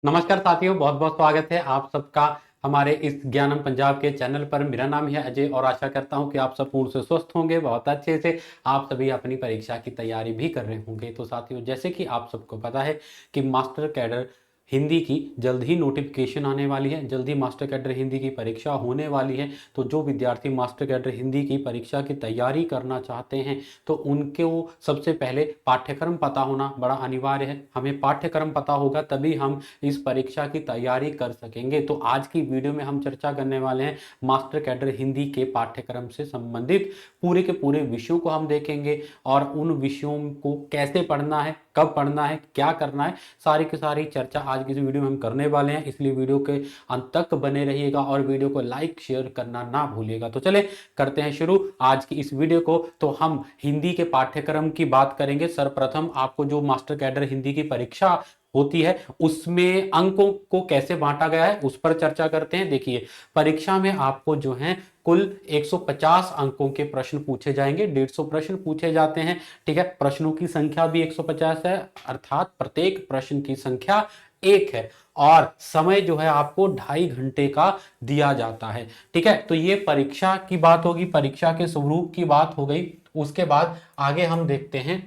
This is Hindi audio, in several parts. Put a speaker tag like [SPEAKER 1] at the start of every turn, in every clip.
[SPEAKER 1] नमस्कार साथियों, बहुत बहुत स्वागत है आप सबका हमारे इस ज्ञानम पंजाब के चैनल पर। मेरा नाम है अजय और आशा करता हूं कि आप सब पूर्ण से स्वस्थ होंगे, बहुत अच्छे से आप सभी अपनी परीक्षा की तैयारी भी कर रहे होंगे। तो साथियों, जैसे कि आप सबको पता है कि मास्टर कैडर हिंदी की जल्द ही नोटिफिकेशन आने वाली है, जल्द ही मास्टर कैडर हिंदी की परीक्षा होने वाली है। तो जो विद्यार्थी मास्टर कैडर हिंदी की परीक्षा की तैयारी करना चाहते हैं तो उनके वो सबसे पहले पाठ्यक्रम पता होना बड़ा अनिवार्य है। हमें पाठ्यक्रम पता होगा तभी हम इस परीक्षा की तैयारी कर सकेंगे। तो आज की वीडियो में हम चर्चा करने वाले हैं मास्टर कैडर हिंदी के पाठ्यक्रम से संबंधित पूरे के पूरे विषयों को हम देखेंगे और उन विषयों को कैसे पढ़ना है, कब पढ़ना है, क्या करना है, सारी की सारी चर्चा आज की इस वीडियो में हम करने वाले हैं। इसलिए वीडियो के अंत तक बने रहिएगा और वीडियो को लाइक शेयर करना ना भूलिएगा। तो चले करते हैं शुरू आज की इस वीडियो को। तो हम हिंदी के पाठ्यक्रम की बात करेंगे। सर्वप्रथम आपको जो मास्टर कैडर हिंदी की परीक्षा होती है उसमें अंकों को कैसे बांटा गया है उस पर चर्चा करते हैं। देखिए, परीक्षा में आपको जो है कुल 150 अंकों के प्रश्न पूछे जाएंगे, 150 प्रश्न पूछे जाते हैं। ठीक है, प्रश्नों की संख्या भी 150 है, अर्थात प्रत्येक प्रश्न की संख्या एक है और समय जो है आपको 2.5 घंटे का दिया जाता है। ठीक है, तो ये परीक्षा की बात होगी, परीक्षा के स्वरूप की बात हो गई। उसके बाद आगे हम देखते हैं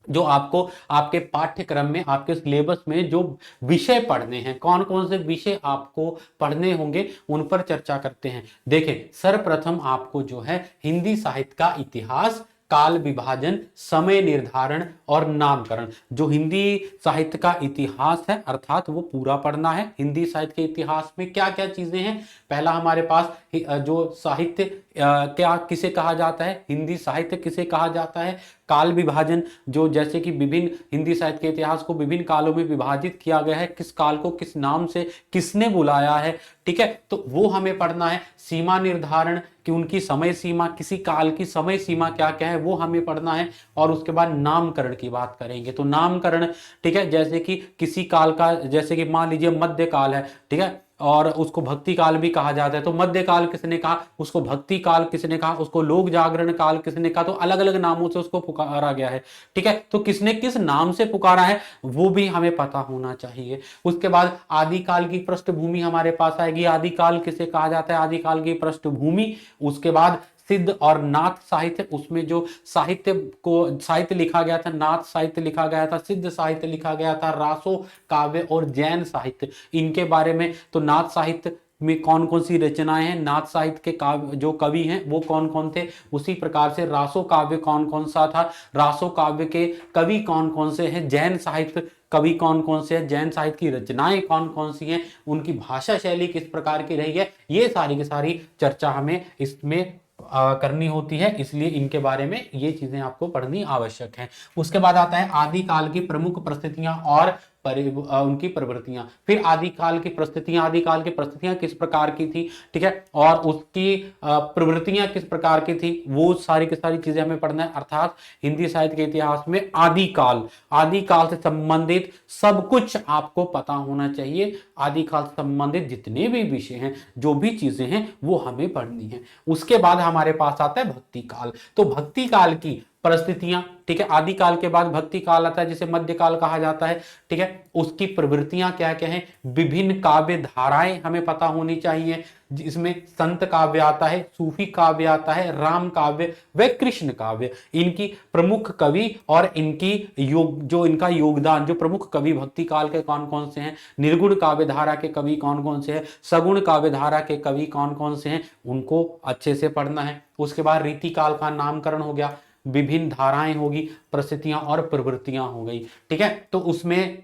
[SPEAKER 1] जो आपको आपके पाठ्यक्रम में, आपके सिलेबस में जो विषय पढ़ने हैं, कौन कौन से विषय आपको पढ़ने होंगे उन पर चर्चा करते हैं। देखें, सर्वप्रथम आपको जो है हिंदी साहित्य का इतिहास, काल विभाजन, समय निर्धारण और नामकरण। जो हिंदी साहित्य का इतिहास है अर्थात वो पूरा पढ़ना है। हिंदी साहित्य के इतिहास में क्या क्या चीजें हैं। पहला हमारे पास जो साहित्य क्या किसे कहा जाता है, हिंदी साहित्य किसे कहा जाता है। काल विभाजन, जो जैसे कि विभिन्न हिंदी साहित्य के इतिहास को विभिन्न कालों में विभाजित किया गया है, किस काल को किस नाम से किसने बुलाया है। ठीक है, तो वो हमें पढ़ना है। सीमा निर्धारण कि उनकी समय सीमा, किसी काल की समय सीमा क्या क्या है वो हमें पढ़ना है। और उसके बाद नामकरण की बात करेंगे। तो नामकरण, ठीक है, जैसे कि किसी काल का, जैसे कि मान लीजिए मध्य काल है, ठीक है, और उसको भक्ति काल भी कहा जाता है। तो मध्य काल किसने कहा, उसको भक्ति काल किसने कहा, उसको लोक जागरण काल किसने कहा। तो अलग अलग नामों से उसको पुकारा गया है। ठीक है, तो किसने किस नाम से पुकारा है वो भी हमें पता होना चाहिए। उसके बाद आदिकाल की पृष्ठभूमि हमारे पास आएगी। आदिकाल किसे कहा जाता है, आदिकाल की पृष्ठभूमि। उसके बाद सिद्ध और नाथ साहित्य, उसमें जो साहित्य लिखा गया था, नाथ साहित्य लिखा गया था, सिद्ध साहित्य लिखा गया था, रासो काव्य और जैन साहित्य, इनके बारे में। तो नाथ साहित्य में कौन कौन सी रचनाएं हैं, नाथ साहित्य के काव्य जो कवि हैं वो कौन कौन थे। उसी प्रकार से रासो काव्य कौन कौन सा था, रासो काव्य के कवि कौन कौन से हैं, जैन साहित्य कवि कौन कौन से हैं, जैन साहित्य की रचनाएं कौन कौन सी हैं, उनकी भाषा शैली किस प्रकार की रही है, ये सारी की सारी चर्चा हमें इसमें करनी होती है। इसलिए इनके बारे में ये चीजें आपको पढ़नी आवश्यक है। उसके बाद आता है आदिकाल की प्रमुख परिस्थितियां और उनकी प्रवृत्तियां। फिर आदिकाल की परिस्थितियां, आदिकाल की परिस्थितियां किस प्रकार की थी, ठीक है, और उसकी प्रवृत्तियां किस प्रकार की थी, वो सारी की सारी चीजें हमें पढ़ना है। अर्थात हिंदी साहित्य के इतिहास में आदिकाल, आदिकाल से संबंधित सब कुछ आपको पता होना चाहिए। आदिकाल से संबंधित जितने भी विषय हैं, जो भी चीजें हैं वो हमें पढ़नी है। उसके बाद हमारे पास आता है भक्ति काल। तो भक्ति काल की परिस्थितियां, ठीक है, आदिकाल के बाद भक्ति काल आता है जिसे मध्यकाल कहा जाता है। ठीक है, उसकी प्रवृत्तियां क्या क्या हैं, विभिन्न काव्य धाराएं हमें पता होनी चाहिए, जिसमें संत काव्य आता है, सूफी काव्य आता है, राम काव्य व कृष्ण काव्य। इनकी प्रमुख कवि और इनकी जो इनका योगदान, जो प्रमुख कवि भक्ति काल के कौन कौन से हैं, निर्गुण काव्य धारा के कवि कौन कौन से हैं, सगुण काव्य धारा के कवि कौन कौन से हैं, उनको अच्छे से पढ़ना है। उसके बाद रीति काल का नामकरण हो गया, विभिन्न धाराएं होगी, परिस्थितियां और प्रवृत्तियां हो गई। ठीक है, तो उसमें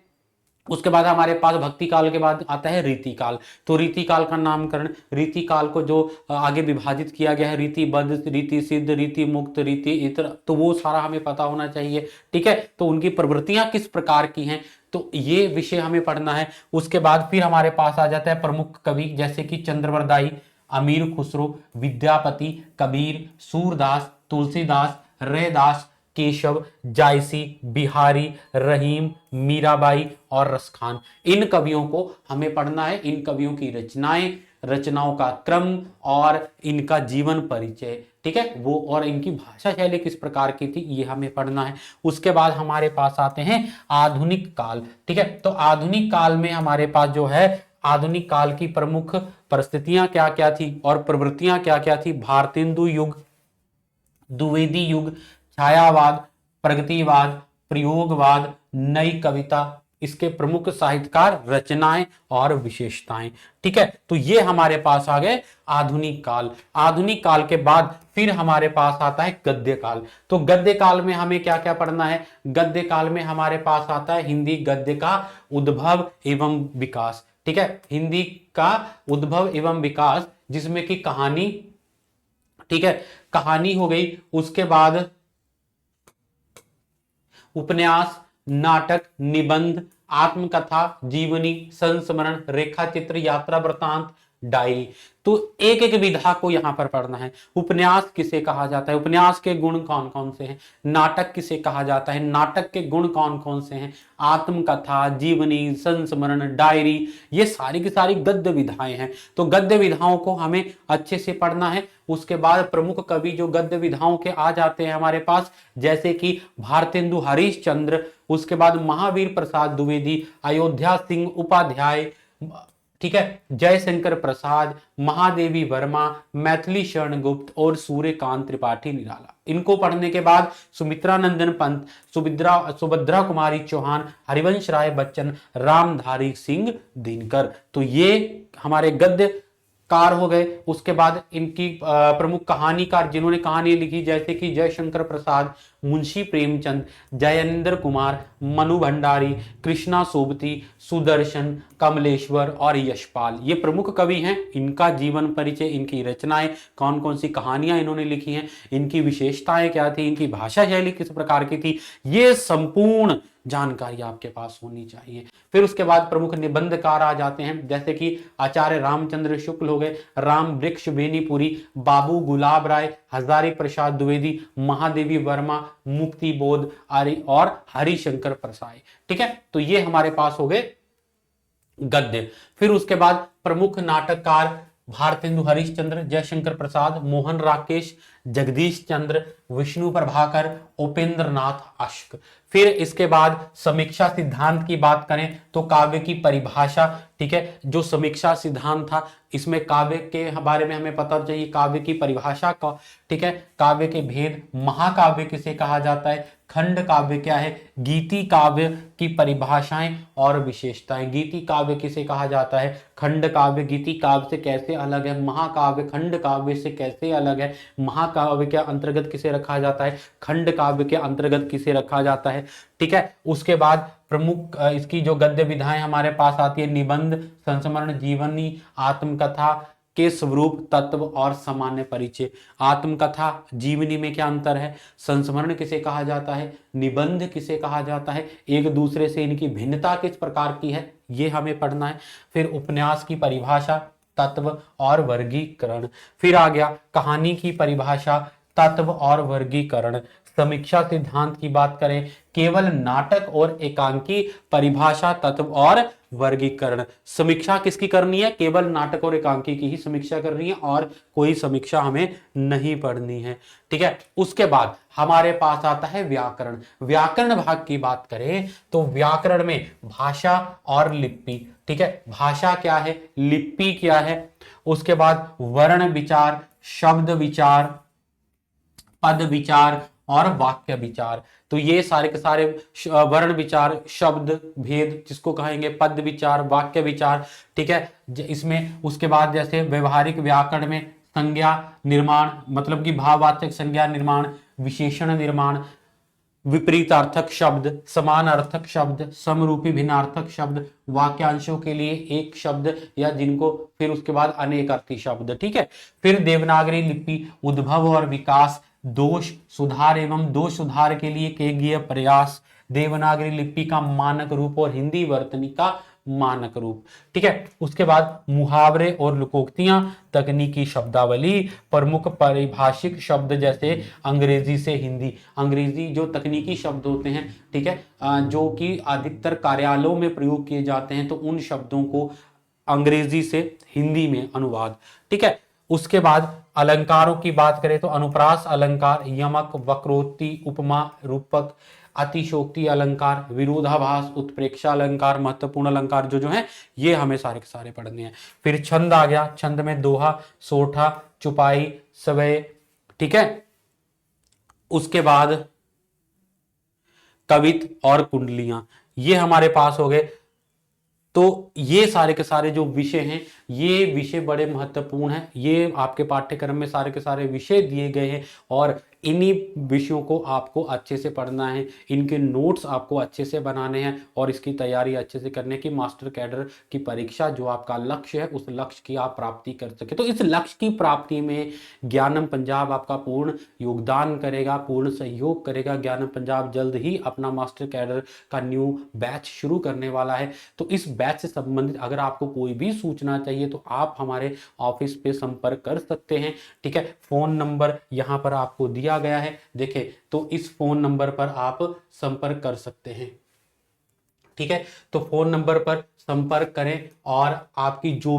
[SPEAKER 1] उसके बाद हमारे पास भक्ति काल के बाद आता है रीति काल। तो रीति काल का नामकरण, रीति काल को जो आगे विभाजित किया गया है, रीतिबद्ध, रीति सिद्ध, रीति मुक्त, रीति इतर, तो वो सारा हमें पता होना चाहिए। ठीक है, तो उनकी प्रवृत्तियां किस प्रकार की हैं, तो ये विषय हमें पढ़ना है। उसके बाद फिर हमारे पास आ जाता है प्रमुख कवि, जैसे कि चंद्रवरदाई, अमीर खुसरो, विद्यापति, कबीर, सूरदास, तुलसीदास, रैदास, केशव, जायसी, बिहारी, रहीम, मीराबाई और रसखान। इन कवियों को हमें पढ़ना है। इन कवियों की रचनाएं रचनाओं का क्रम और इनका जीवन परिचय, ठीक है, वो और इनकी भाषा शैली किस प्रकार की थी ये हमें पढ़ना है। उसके बाद हमारे पास आते हैं आधुनिक काल, ठीक है। तो आधुनिक काल में हमारे पास जो है आधुनिक काल की प्रमुख परिस्थितियां क्या क्या थी और प्रवृत्तियां क्या क्या थी। भारतेंदु युग, द्विवेदी युग, छायावाद, प्रगतिवाद, प्रयोगवाद, नई कविता, इसके प्रमुख साहित्यकार, रचनाएं और विशेषताएं, ठीक है। तो ये हमारे पास आ गए आधुनिक काल। आधुनिक काल के बाद फिर हमारे पास आता है गद्य काल। तो गद्य काल में हमें क्या क्या पढ़ना है। गद्य काल में हमारे पास आता है हिंदी गद्य का उद्भव एवं विकास, ठीक है, हिंदी का उद्भव एवं विकास, जिसमें कि कहानी, ठीक है, कहानी हो गई, उसके बाद उपन्यास, नाटक, निबंध, आत्मकथा, जीवनी, संस्मरण, रेखा चित्र, यात्रा वृत्तांत, डायरी। तो एक एक विधा को यहां पर पढ़ना है। उपन्यास किसे कहा जाता है, उपन्यास के गुण कौन कौन से हैं। नाटक किसे कहा जाता है, नाटक के गुण कौन कौन से हैं। आत्मकथा, जीवनी, संस्मरण, डायरी, ये सारी की सारी गद्य विधाएं हैं। तो गद्य विधाओं को हमें अच्छे से पढ़ना है। उसके बाद प्रमुख कवि जो गद्य विधाओं के आ जाते हैं हमारे पास, जैसे कि भारतेंदु हरिश्चंद्र, उसके बाद महावीर प्रसाद द्विवेदी, अयोध्या सिंह उपाध्याय, ठीक है, जयशंकर प्रसाद, महादेवी वर्मा, मैथिली शरण गुप्त और सूर्यकांत त्रिपाठी निराला। इनको पढ़ने के बाद सुमित्रा नंदन पंत, सुभद्रा कुमारी चौहान, हरिवंश राय बच्चन, रामधारी सिंह दिनकर। तो ये हमारे गद्य कार हो गए। उसके बाद इनकी प्रमुख कहानीकार जिन्होंने कहानी लिखी, जैसे कि जयशंकर प्रसाद, मुंशी प्रेमचंद, जयेंद्र कुमार, मनु भंडारी, कृष्णा सोबती, सुदर्शन, कमलेश्वर और यशपाल, ये प्रमुख कवि हैं। इनका जीवन परिचय, इनकी रचनाएं, कौन कौन सी कहानियां इन्होंने लिखी हैं, इनकी विशेषताएं क्या थी, इनकी भाषा शैली किस प्रकार की थी, ये संपूर्ण जानकारी आपके पास होनी चाहिए। फिर उसके बाद प्रमुख निबंधकार आ जाते हैं, जैसे कि आचार्य रामचंद्र शुक्ल हो गए, राम वृक्ष बेनीपुरी, बाबू गुलाब राय, हजारी प्रसाद द्विवेदी, महादेवी वर्मा, मुक्ति बोध आर्य और हरिशंकर प्रसाद, ठीक है। तो ये हमारे पास हो गए गद्य। फिर उसके बाद प्रमुख नाटककार भारतेंदु हरिश्चंद्र, जयशंकर प्रसाद, मोहन राकेश, जगदीश चंद्र, विष्णु प्रभाकर, उपेंद्र नाथ अश्क। फिर इसके बाद समीक्षा सिद्धांत की बात करें तो काव्य की परिभाषा, ठीक है, जो समीक्षा सिद्धांत था इसमें काव्य के बारे में हमें पता चाहिए, काव्य की परिभाषा का, ठीक है, काव्य के भेद, महाकाव्य किसे कहा जाता है, खंड काव्य क्या है, गीति काव्य की परिभाषाएं और विशेषताएं। गीति काव्य किसे कहा जाता है, खंड काव्य गीति काव्य से कैसे अलग है, महाकाव्य खंड काव्य से कैसे अलग है, महाकाव्य के अंतर्गत किसे रखा जाता है, खंड काव्य के अंतर्गत किसे रखा जाता है, ठीक है। उसके बाद प्रमुख इसकी जो गद्य विधाएं हमारे पास आती है, निबंध, संस्मरण, जीवनी, आत्मकथा के स्वरूप, तत्व और सामान्य परिचय। आत्मकथा जीवनी में क्या अंतर है, संस्मरण किसे कहा जाता है, निबंध किसे कहा जाता है, एक दूसरे से इनकी भिन्नता किस प्रकार की है, ये हमें पढ़ना है। फिर उपन्यास की परिभाषा, तत्व और वर्गीकरण। फिर आ गया कहानी की परिभाषा, तत्व और वर्गीकरण। समीक्षा सिद्धांत की बात करें, केवल नाटक और एकांकी, परिभाषा, तत्व और वर्गीकरण। समीक्षा किसकी करनी है, केवल नाटक और एकांकी की ही समीक्षा करनी है और कोई समीक्षा हमें नहीं पढ़नी है, ठीक है। उसके बाद हमारे पास आता है व्याकरण। व्याकरण भाग की बात करें तो व्याकरण में भाषा और लिपि, ठीक है, भाषा क्या है, लिपि क्या है। उसके बाद वर्ण विचार, शब्द विचार, पद विचार और वाक्य विचार। तो ये सारे के सारे वर्ण विचार, शब्द भेद जिसको कहेंगे, पद विचार, वाक्य विचार, ठीक है। इसमें उसके बाद जैसे व्यवहारिक व्याकरण में संज्ञा निर्माण, मतलब कि भाववाचक संज्ञा निर्माण, विशेषण निर्माण, विपरीतार्थक शब्द, समान अर्थक शब्द, समरूपी भिन्नार्थक शब्द, वाक्यांशों के लिए एक शब्द या जिनको, फिर उसके बाद अनेक अर्थी शब्द, ठीक है। फिर देवनागरी लिपि, उद्भव और विकास, दोष सुधार एवं दोष सुधार के लिए किए गए प्रयास, देवनागरी लिपि का मानक रूप और हिंदी वर्तनी का मानक रूप, ठीक है। उसके बाद मुहावरे और लोकोक्तियां, तकनीकी शब्दावली, प्रमुख पारिभाषिक शब्द जैसे अंग्रेजी से हिंदी, अंग्रेजी जो तकनीकी शब्द होते हैं, ठीक है, जो कि अधिकतर कार्यालयों में प्रयोग किए जाते हैं, तो उन शब्दों को अंग्रेजी से हिंदी में अनुवाद। ठीक है, उसके बाद अलंकारों की बात करें तो अनुप्रास अलंकार, यमक, वक्रोक्ति, उपमा, रूपक, अतिशोक्ति अलंकार, विरोधाभास, उत्प्रेक्षा अलंकार, महत्वपूर्ण अलंकार जो जो है ये हमें सारे के सारे पढ़ने हैं। फिर छंद आ गया, छंद में दोहा, सोठा, चुपाई, सवय। ठीक है, उसके बाद कवित और कुंडलियां, ये हमारे पास हो गए। तो ये सारे के सारे जो विषय हैं, ये विषय बड़े महत्वपूर्ण हैं। ये आपके पाठ्यक्रम में सारे के सारे विषय दिए गए हैं और इन्हीं विषयों को आपको अच्छे से पढ़ना है, इनके नोट्स आपको अच्छे से बनाने हैं और इसकी तैयारी अच्छे से करने की मास्टर कैडर की परीक्षा जो आपका लक्ष्य है उस लक्ष्य की आप प्राप्ति कर सके। तो इस लक्ष्य की प्राप्ति में ज्ञानम पंजाब आपका पूर्ण योगदान करेगा, पूर्ण सहयोग करेगा। ज्ञानम पंजाब जल्द ही अपना मास्टर कैडर का न्यू बैच शुरू करने वाला है। तो इस बैच से संबंधित अगर आपको कोई भी सूचना चाहिए तो आप हमारे ऑफिस पे संपर्क कर सकते हैं। ठीक है, फोन नंबर यहां पर आपको दिया गया है, देखें, तो इस फोन नंबर पर आप संपर्क कर सकते हैं। ठीक है, तो फोन नंबर पर संपर्क करें और आपकी जो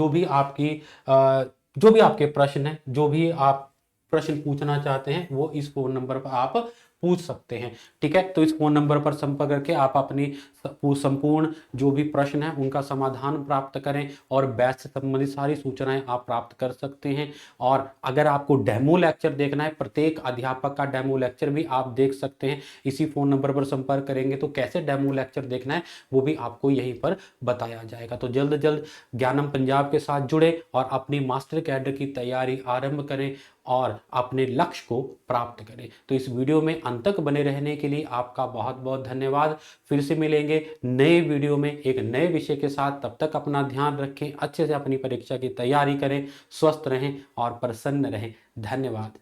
[SPEAKER 1] भी आपके प्रश्न है, जो भी आप प्रश्न पूछना चाहते हैं वो इस फोन नंबर पर आप पूछ सकते हैं। ठीक है, तो इस फोन नंबर पर संपर्क करके आप अपनी संपूर्ण जो भी प्रश्न है उनका समाधान प्राप्त करें और बैच से संबंधित सारी सूचनाएं आप प्राप्त कर सकते हैं। और अगर आपको डेमो लेक्चर देखना है, प्रत्येक अध्यापक का डेमो लेक्चर भी आप देख सकते हैं। इसी फोन नंबर पर संपर्क करेंगे तो कैसे डेमो लेक्चर देखना है वो भी आपको यहीं पर बताया जाएगा। तो जल्द जल्द ज्ञानम पंजाब के साथ जुड़े और अपनी मास्टर कैडर की तैयारी आरंभ करें और अपने लक्ष्य को प्राप्त करें। तो इस वीडियो में अंत तक बने रहने के लिए आपका बहुत बहुत धन्यवाद। फिर से मिलेंगे नए वीडियो में एक नए विषय के साथ। तब तक अपना ध्यान रखें, अच्छे से अपनी परीक्षा की तैयारी करें, स्वस्थ रहें और प्रसन्न रहें। धन्यवाद।